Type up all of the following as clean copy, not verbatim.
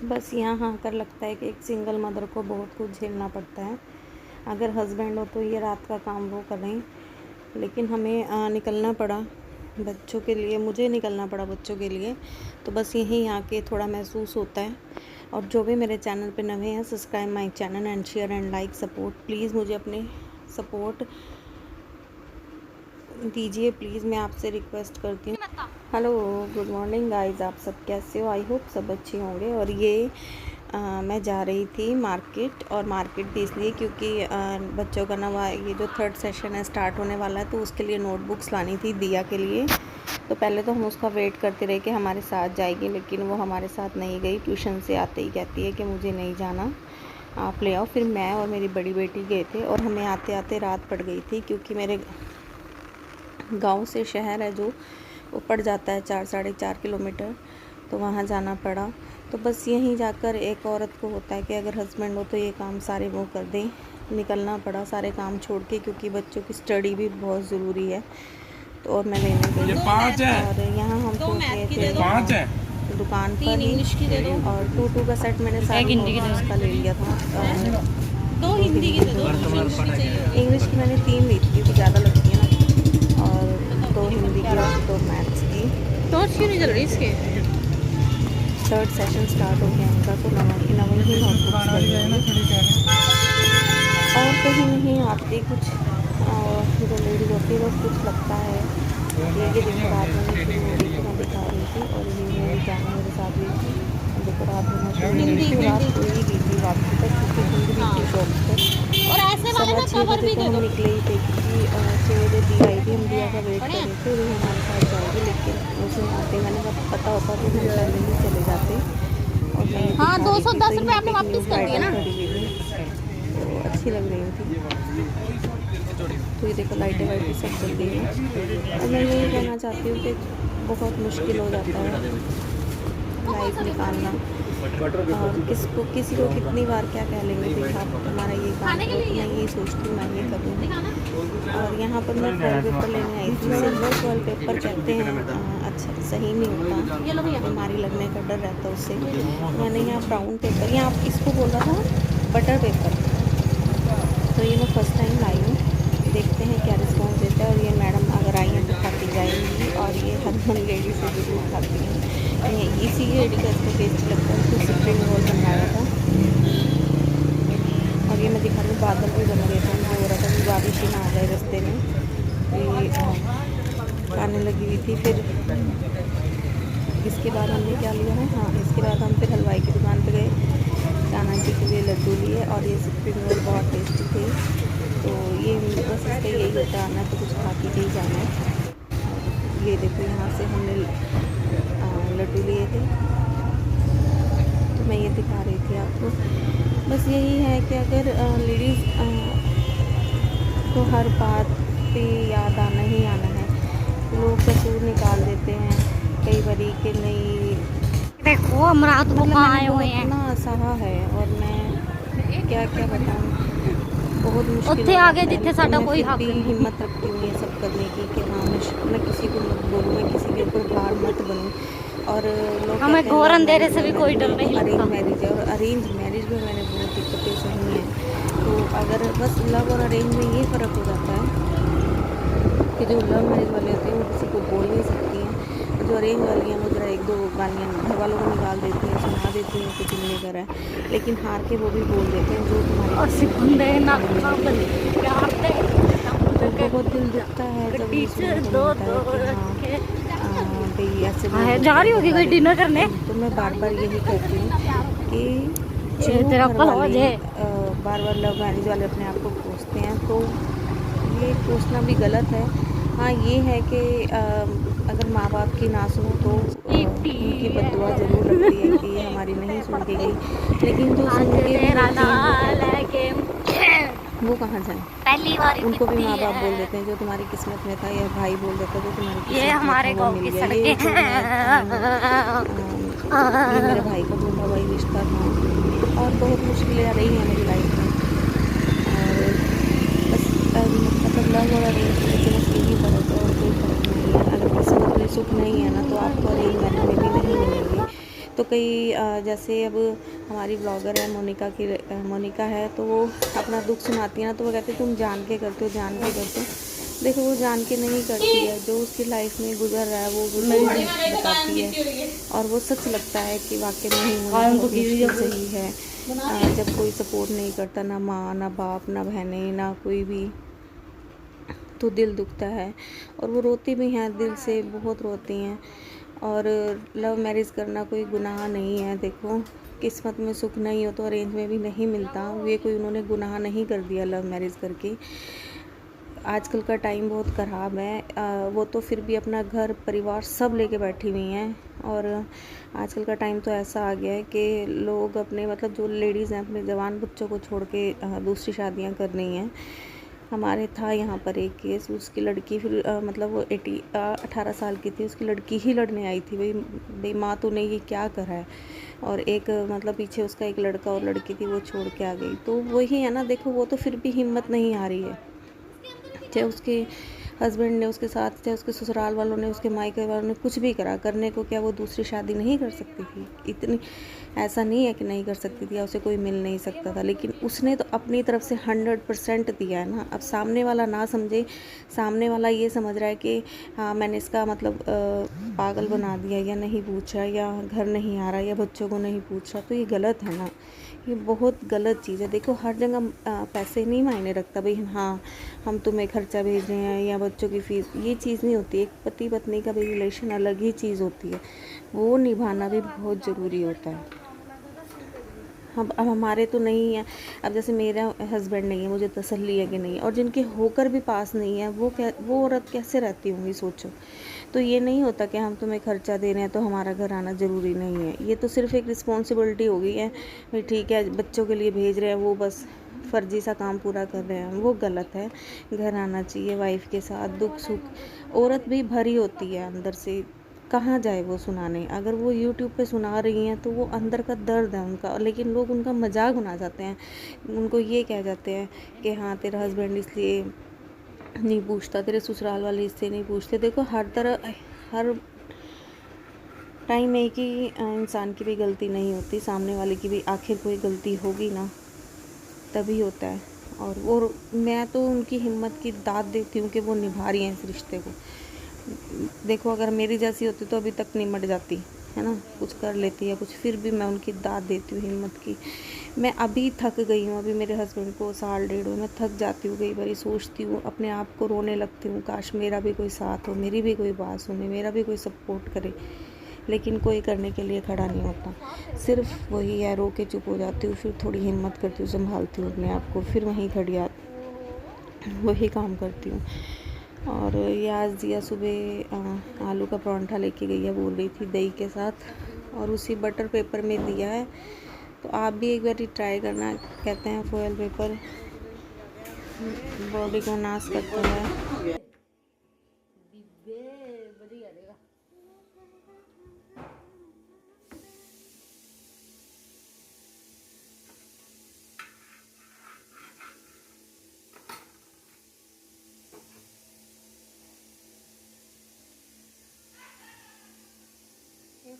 बस यहाँ आकर लगता है कि एक सिंगल मदर को बहुत कुछ झेलना पड़ता है। अगर हस्बैंड हो तो ये रात का काम वो करें, लेकिन हमें निकलना पड़ा बच्चों के लिए, मुझे निकलना पड़ा बच्चों के लिए। तो बस यहीं आके थोड़ा महसूस होता है। और जो भी मेरे चैनल पे नए हैं, subscribe my channel and share and like support please, मुझे अपने सपोर्ट दीजिए प्लीज़, मैं आपसे रिक्वेस्ट करती हूँ। हेलो, गुड मॉर्निंग गाइस, आप सब कैसे हो? आई होप सब अच्छे होंगे। और ये मैं जा रही थी मार्केट, और मार्केट भी इसलिए क्योंकि बच्चों का नवा ये जो 3rd सेशन है स्टार्ट होने वाला है, तो उसके लिए नोटबुक्स लानी थी दिया के लिए। तो पहले तो हम उसका वेट करते रहे कि हमारे साथ जाएगी, लेकिन वो हमारे साथ नहीं गई। ट्यूशन से आते ही कहती है कि मुझे नहीं जाना, आप ले आओ। फिर मैं और मेरी बड़ी बेटी गए थे, और हमें आते आते रात पड़ गई थी, क्योंकि मेरे गांव से शहर है जो वो पड़ जाता है 4-4.5 किलोमीटर, तो वहाँ जाना पड़ा। तो बस यहीं जाकर एक औरत को होता है कि अगर हस्बैंड हो तो ये काम सारे वो कर दें। निकलना पड़ा सारे काम छोड़ के, क्योंकि बच्चों की स्टडी भी बहुत ज़रूरी है। तो और मैं लेने गई, और यहाँ हम पहुँच गए थे दुकान पर ही। और 2 का सेट मैंने सारे नोटबुक्स का ले लिया था। 2 हिंदी की, 2 इंग्लिश की मैंने 3 ली थी क्योंकि ज़्यादा लगती है ना, और 2 हिंदी की और 2 मैथ्स की। टॉर्च क्यों नहीं चल रही इसके? 3rd सेशन स्टार्ट हो गया उनका, तो नवन ही नोटबुक्स लगेंगे। और कहीं नहीं आती कुछ जो लेडीज होती है बस कुछ लगता है। ये देखो रात में मैं दिखा रही थी, और ये मेरी जान मेरे साथ भी थी। देखो रात में रात को ही गई थी वापसी तक, क्योंकि हिंदी भी थी शॉप पर। और ऐसे वाले ना 6 कवर बजे भी तो दे हम दो। निकले ही थे, क्योंकि 6 बजे दी आई थी, हम दिया का वेट कर रहे थे, वो हमारे साथ जाएगी। लेकिन उसे आते मैंने जब पता होता तो हम पहले ही चले जाते। और मैं हाँ, 210 रुपये आपने वापस कर दिए ना। तो अच्छी लग रही थी। तो ये देखो लाइटें वाइटें सब जल गई हैं। और मैं यही कहना चाहती हूँ कि बहुत मुश्किल हो जाता है लाइफ निकालना। और किसी को कितनी बार क्या कह लेंगे, भाई आप तुम्हारा ये काम करो, तो मैं यही सोचती हूँ मैं ये करूँ। और यहाँ पर मैं फॉल पेपर लेने आई थी। सिल्वर फॉल पेपर कहते हैं अच्छा सही नहीं होता, बीमारी लगने का डर रहता है उससे। मैंने यहाँ ब्राउन पेपर, यहाँ इसको बोला था बटर पेपर। तो ये मैं फर्स्ट टाइम लाई हूँ, देखते हैं क्या रिस्पॉन्स देता है। और ये मैडम अगर आई हैं तो खाती जाएंगी, और ये हर लेडी से जरूर खाती हैं। इसी लेडी का इसको टेस्ट लगता है, उसको स्प्रिंग रोल बनवाया था। और ये मैं दिखा रही हूँ बादल भी बन गए थे, मुझे हो रहा था कि बारिश ही ना आ जाए रास्ते में। तो ये आने लगी हुई थी। फिर इसके बाद हमने क्या लिया है, हाँ इसके बाद हम फिर हलवाई की दुकान पर गए, कान्हा जी के लिए लड्डू लिए, और ये स्प्रिंग रोल बहुत टेस्टी थे। तो ये बस इसका यही होता है, आना तो कुछ खा के ही जाना है। ये देखो यहाँ से हमने लड्डू लिए थे, तो मैं ये दिखा रही थी आपको। बस यही है कि अगर लेडीज़ को हर बात पे याद आना ही आना है। लोग कसूर निकाल देते हैं कई बारी कि नहीं, देखो हम रात को कहाँ आए हुए हैं। इतना सहा है, और मैं क्या क्या बताऊँ, बहुत मुश्किल उत्थे आगे जिथे साडा कोई हक नहीं। हिम्मत रखती हूँ ये सब करने की कि हाँ मैं किसी को मत बोलूँ, मैं किसी के ऊपर भार मत बनूँ। और लोग हमें घोर अंधेरे से भी कोई डर नहीं लगता। अरेंज मैरिज है, और अरेंज मैरिज में मैंने बहुत दिक्कतें सही हैं। तो अगर बस लव और अरेंज में ये फ़र्क हो जाता है कि जो लव मैरिज वाले होते हैं वो किसी को बोल नहीं सकती हैं, जो अरेंज वाली हैं वो जरा 1-2 गालियाँ घर वालों को निकाल देती हैं, सुना देती हैं कुछ नहीं करा है, लेकिन हार के वो भी बोल देते हैं जो तुम्हारे बहुत दिल दुखता है जब ये सुनने को मिलता है कि भाई ऐसे जा रही होगी कोई डिनर करने। तो मैं बार बार यही कहती हूँ कि तेरा बार बार लव मैरिज वाले अपने आप को कोसते हैं, तो ये कोसना भी गलत है। हाँ ये है कि अगर माँ बाप की ना सुनो तो उनकी बद्दुआ ज़रूर लगती है कि हमारी नहीं सुन के गई, लेकिन जो सुन के वो कहाँ जाए। पहली बार उनको भी माँ बाप बोल देते हैं जो तुम्हारी किस्मत में था, या भाई बोल देता है जो तुम्हारी किस्मत ये हमारे में था वो गाँव मिल की गया। ये मेरे भाई का दूल्हा भाई रिश्ता था, और बहुत मुश्किलें रही हैं मेरी लाइफ में। और बस मतलब लव और अरेंज में बस यही फ़र्क है, और कोई फ़र्क नहीं है। अगर किस्मत में सुख नहीं है ना तो आपको अरेंज मैरिज में भी नहीं मिलेगी। तो कई जैसे अब हमारी ब्लॉगर है मोनिका है, तो वो अपना दुख सुनाती है ना, तो वो कहते तुम जान के करते हो, जान के करते हो। देखो वो जान के नहीं करती है, जो उसकी लाइफ में गुजर रहा है वो गुजर बताती है, और वो सच लगता है कि वाकई में ही मुश्किल सही है। जब कोई सपोर्ट नहीं करता, ना माँ ना बाप ना बहनें ना कोई भी, तो दिल दुखता है। और वो रोती भी हैं दिल से, बहुत रोती हैं। और लव मैरिज करना कोई गुनाह नहीं है। देखो किस्मत में सुख नहीं हो तो अरेंज में भी नहीं मिलता, ये कोई उन्होंने गुनाह नहीं कर दिया लव मैरिज करके। आजकल का टाइम बहुत ख़राब है। वो तो फिर भी अपना घर परिवार सब लेके बैठी हुई हैं। और आजकल का टाइम तो ऐसा आ गया है कि लोग अपने मतलब जो लेडीज़ हैं अपने जवान बच्चों को छोड़ के दूसरी शादियां कर रही हैं। हमारे था यहाँ पर एक केस, उसकी लड़की फिर मतलब वो 18 साल की थी, उसकी लड़की ही लड़ने आई थी। भाई माँ तूने ये क्या करा है। और एक मतलब पीछे उसका एक लड़का और लड़की थी, वो छोड़ के आ गई। तो वही है ना, देखो वो तो फिर भी हिम्मत नहीं आ रही है। चाहे उसके हस्बैंड ने उसके साथ, चाहे उसके ससुराल वालों ने, उसके मायके वालों ने कुछ भी करा, करने को क्या वो दूसरी शादी नहीं कर सकती थी? इतनी ऐसा नहीं है कि नहीं कर सकती थी या उसे कोई मिल नहीं सकता था, लेकिन उसने तो अपनी तरफ से 100% दिया है ना। अब सामने वाला ना समझे, सामने वाला ये समझ रहा है कि हाँ मैंने इसका मतलब पागल बना दिया, या नहीं पूछा, या घर नहीं आ रहा, या बच्चों को नहीं पूछ रहा, तो ये गलत है ना। ये बहुत गलत चीज़ है। देखो हर जगह पैसे नहीं मायने रखता, भाई हाँ हम तुम्हें खर्चा भेज रहे हैं या बच्चों की फ़ीस, ये चीज़ नहीं होती। एक पति पत्नी का भी रिलेशन अलग ही चीज़ होती है, वो निभाना भी बहुत ज़रूरी होता है। अब हमारे तो नहीं है। अब जैसे मेरा हस्बैंड नहीं है, मुझे तसल्ली है कि नहीं है, और जिनके होकर भी पास नहीं है, वो औरत कैसे रहती होंगी सोचो। तो ये नहीं होता कि हम तुम्हें खर्चा दे रहे हैं तो हमारा घर आना ज़रूरी नहीं है। ये तो सिर्फ एक रिस्पॉन्सिबिलिटी हो गई है, भाई ठीक है बच्चों के लिए भेज रहे हैं, वो बस फर्जी सा काम पूरा कर रहे हैं, वो गलत है। घर आना चाहिए वाइफ के साथ, दुख सुख। औरत भी भरी होती है अंदर से, कहाँ जाए वो सुनाने। अगर वो यूट्यूब पे सुना रही हैं तो वो अंदर का दर्द है उनका, लेकिन लोग उनका मजाक बना जाते हैं। उनको ये कह जाते हैं कि हाँ तेरा हस्बैंड इसलिए नहीं पूछता, तेरे ससुराल वाले इससे नहीं पूछते। देखो हर टाइम एक ही इंसान की भी गलती नहीं होती, सामने वाले की भी आखिर कोई गलती होगी ना, तभी होता है। और मैं तो उनकी हिम्मत की दाद देती हूँ कि वो निभा रही हैं इस रिश्ते को। देखो अगर मेरी जैसी होती तो अभी तक निमट जाती है ना, कुछ कर लेती है कुछ, फिर भी मैं उनकी दाद देती हूँ हिम्मत की। मैं अभी थक गई हूँ, अभी मेरे हस्बैंड को 1.5 साल हुए, मैं थक जाती हूँ। कई बार सोचती हूँ, अपने आप को रोने लगती हूँ, काश मेरा भी कोई साथ हो, मेरी भी कोई बात सुने, मेरा भी कोई सपोर्ट करे, लेकिन कोई करने के लिए खड़ा नहीं होता। सिर्फ वही है, रो के चुप हो जाती हूँ, फिर थोड़ी हिम्मत करती हूँ, संभालती हूँ अपने आप को, फिर वहीं खड़ी वही काम करती हूँ। और ये आज दिया सुबह आलू का परांठा लेके गई है, बोल रही थी दही के साथ, और उसी बटर पेपर में दिया है। तो आप भी एक बार ट्राई करना। कहते हैं फॉयल पेपर बॉडी को नाश करता है।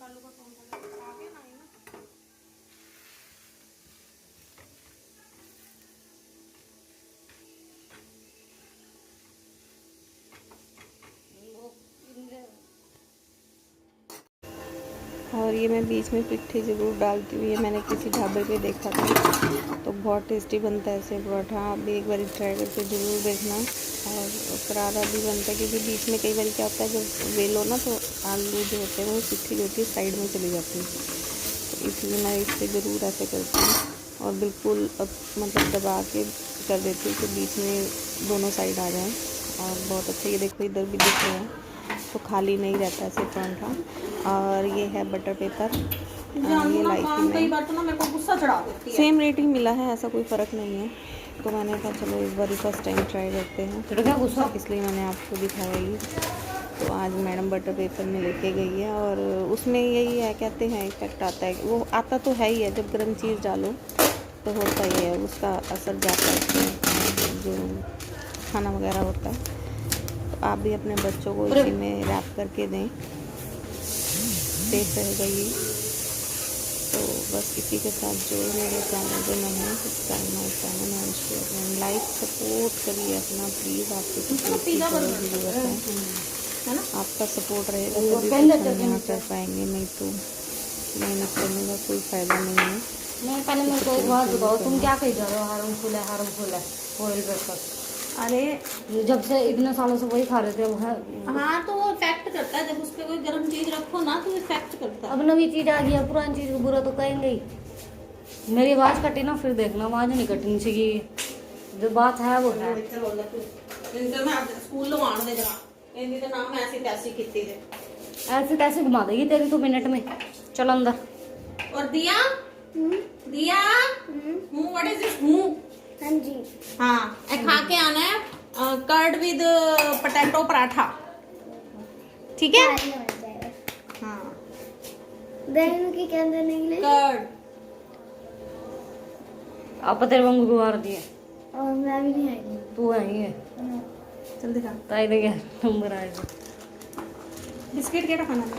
आलू का परांठा खा के ना और ये मैं बीच में पिट्ठी ज़रूर डालती हूँ। ये मैंने किसी ढाबे पे देखा था, तो बहुत टेस्टी बनता है ऐसे पराठा। आप भी एक बार ट्राई करके ज़रूर देखना। और करारा भी बनता है, क्योंकि बीच में कई बार क्या होता है जब वेलो ना तो आलू जो होते हैं वो पिट्ठी जो होती है साइड में चली जाती है, तो इसलिए मैं इससे ज़रूर ऐसे करती हूँ। और बिल्कुल अब मतलब दबा के कर देती हूँ कि बीच में दोनों साइड आ जाएँ। और बहुत अच्छा, ये देखो इधर भी दिख रहे हैं, तो खाली नहीं रहता ऐसे परांठा। और ये है बटर पेपर, ये लाई थी मैं, सेम रेट ही मिला है, ऐसा कोई फ़र्क नहीं है। तो मैंने कहा चलो इस बार फर्स्ट टाइम ट्राई करते हैं, इसलिए मैंने आपको दिखाया ये। तो आज मैडम बटर पेपर में लेके गई है, और उसमें यही है, कहते हैं इफेक्ट आता है, वो आता तो है ही है, जब गर्म चीज़ डालो तो होता ही है, उसका असर जाता है उसमें जो खाना वगैरह होता है। तो आप भी अपने बच्चों को इसी में रैप करके दें, सेफ रहेगा ये। बस इसी के साथ जो मेरे चैनल पे नए हैं subscribe my channel and share and like support करिए अपना प्लीज़। आपके सपोर्ट की बहुत ज़रूरत है ना। आपका सपोर्ट रहेगा तभी कुछ हम यहाँ कर पाएंगे, नहीं तो मेहनत करने का कोई फ़ायदा नहीं है। मैं पहले मेरे को एक बात बताओ, तुम क्या कही जा रहे हो? हार्मफुल है ऑयल ब्रेकफास्ट। अरे जब से इतने सालों से वही खा रहे थे वो है। हाँ तो वो इफेक्ट करता है, जब उस पर कोई गर्म चीज़ रखो ना तो इफेक्ट करता है। अब नई चीज आ गई है, पुरानी चीज को बुरा तो कहेंगे ही। मेरी आवाज कटी ना फिर देखना, आवाज नहीं कटनी चाहिए, जो बात है वो है। स्कूल लवाण दे जरा इनकी तो नाम ऐसी तैसी कितनी दे ऐसे कैसे घुमा देगी तेरी तो मिनट में। चल अंदर। और दिया दिया व्हाट इज दिस हाँ जी। हाँ ए खा के आना है कर्ड विद पोटैटो पराठा, ठीक है। हाँ बहन की क्या देने के लिए? कर्ड आप तेरे वांगू गुवार दिए। और मैं भी नहीं आई। तू है ही है। चल दिखा ताई दे गया नंबर आएगा। बिस्किट केड़ा खाना है?